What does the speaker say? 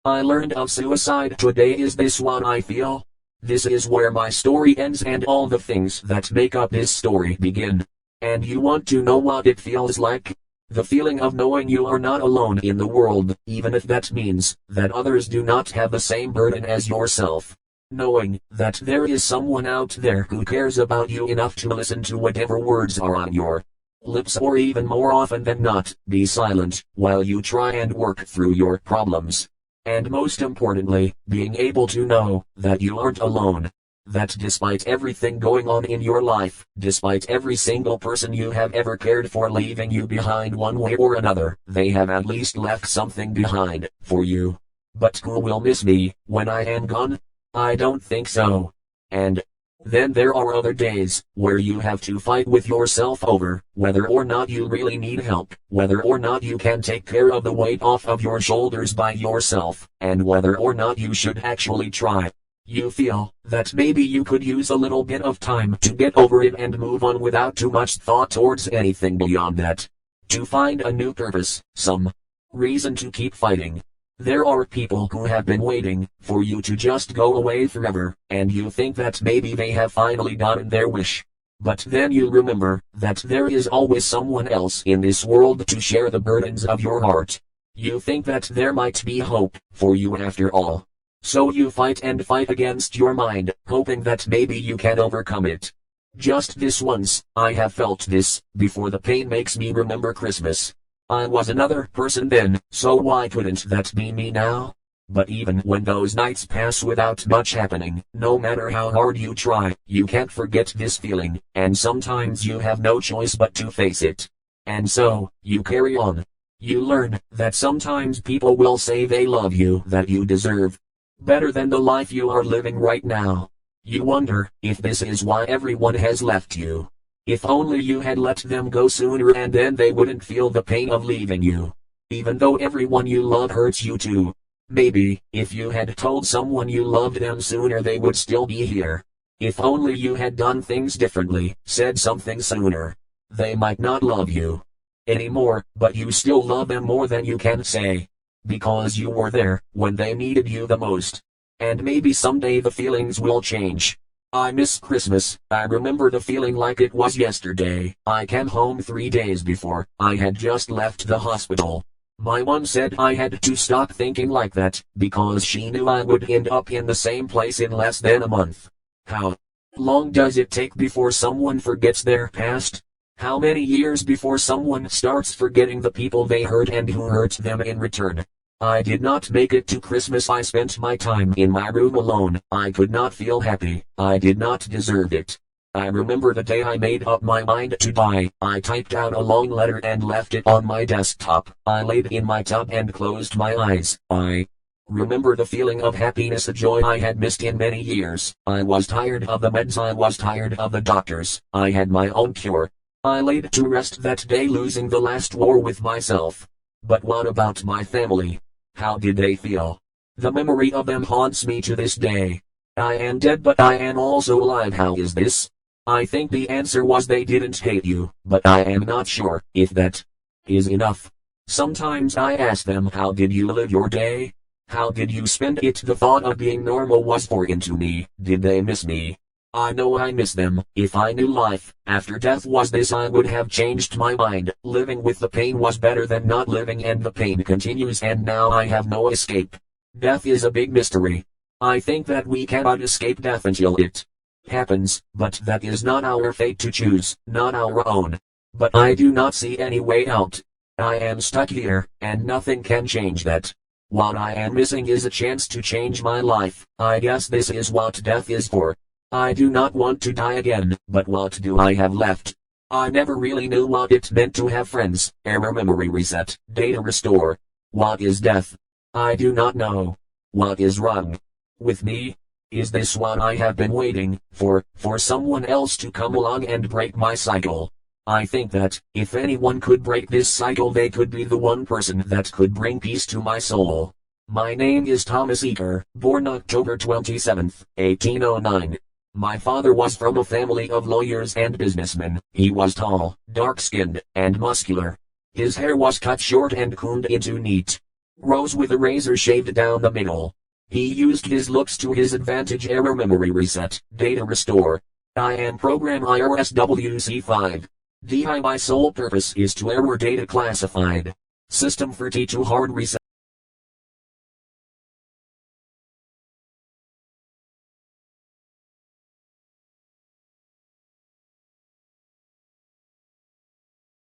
I learned of suicide today. Is this what I feel? This is where my story ends and all the things that make up this story begin. And you want to know what it feels like? The feeling of knowing you are not alone in the world, even if that means that others do not have the same burden as yourself. Knowing that there is someone out there who cares about you enough to listen to whatever words are on your lips, or even more often than not, be silent while you try and work through your problems. And most importantly, being able to know that you aren't alone. That despite everything going on in your life, despite every single person you have ever cared for leaving you behind one way or another, they have at least left something behind for you. But who will miss me when I am gone? I don't think so. And then there are other days where you have to fight with yourself over whether or not you really need help, whether or not you can take care of the weight off of your shoulders by yourself, and whether or not you should actually try. You feel that maybe you could use a little bit of time to get over it and move on without too much thought towards anything beyond that. To find a new purpose, some reason to keep fighting. There are people who have been waiting for you to just go away forever, and you think that maybe they have finally gotten their wish. But then you remember that there is always someone else in this world to share the burdens of your heart. You think that there might be hope for you after all. So you fight and fight against your mind, hoping that maybe you can overcome it. Just this once, I have felt this, before the pain makes me remember Christmas. I was another person then, so why couldn't that be me now? But even when those nights pass without much happening, no matter how hard you try, you can't forget this feeling, and sometimes you have no choice but to face it. And so, you carry on. You learn that sometimes people will say they love you, that you deserve better than the life you are living right now. You wonder if this is why everyone has left you. If only you had let them go sooner, and then they wouldn't feel the pain of leaving you. Even though everyone you love hurts you too. Maybe, if you had told someone you loved them sooner, they would still be here. If only you had done things differently, said something sooner. They might not love you anymore, but you still love them more than you can say. Because you were there when they needed you the most. And maybe someday the feelings will change. I miss Christmas. I remember the feeling like it was yesterday. I came home 3 days before I had just left the hospital. My mom said I had to stop thinking like that, because she knew I would end up in the same place in less than a month. How long does it take before someone forgets their past? How many years before someone starts forgetting the people they hurt and who hurt them in return? I did not make it to Christmas. I spent my time in my room alone. I could not feel happy. I did not deserve it. I remember the day I made up my mind to die. I typed out a long letter and left it on my desktop. I laid in my tub and closed my eyes. I remember the feeling of happiness, a joy I had missed in many years. I was tired of the meds. I was tired of the doctors. I had my own cure. I laid to rest that day, losing the last war with myself. But what about my family? How did they feel? The memory of them haunts me to this day. I am dead, but I am also alive. How is this? I think the answer was they didn't hate you, but I am not sure if that is enough. Sometimes I ask them, how did you live your day? How did you spend it? The thought of being normal was foreign to me. Did they miss me? I know I miss them. If I knew life after death was this, I would have changed my mind. Living with the pain was better than not living, and the pain continues, and now I have no escape. Death is a big mystery. I think that we cannot escape death until it happens, but that is not our fate to choose, not our own. But I do not see any way out. I am stuck here, and nothing can change that. What I am missing is a chance to change my life. I guess this is what death is for. I do not want to die again, but what do I have left? I never really knew what it meant to have friends. Error, memory reset, data restore. What is death? I do not know. What is wrong with me? Is this what I have been waiting for someone else to come along and break my cycle? I think that, if anyone could break this cycle, they could be the one person that could bring peace to my soul. My name is Thomas Eaker, born October 27, 1809. My father was from a family of lawyers and businessmen. He was tall, dark-skinned, and muscular. His hair was cut short and combed into neat Rose with a razor shaved down the middle. He used his looks to his advantage. Error memory reset. Data restore. I am program IRSWC5. DI my sole purpose is to error data classified. System 32 hard reset.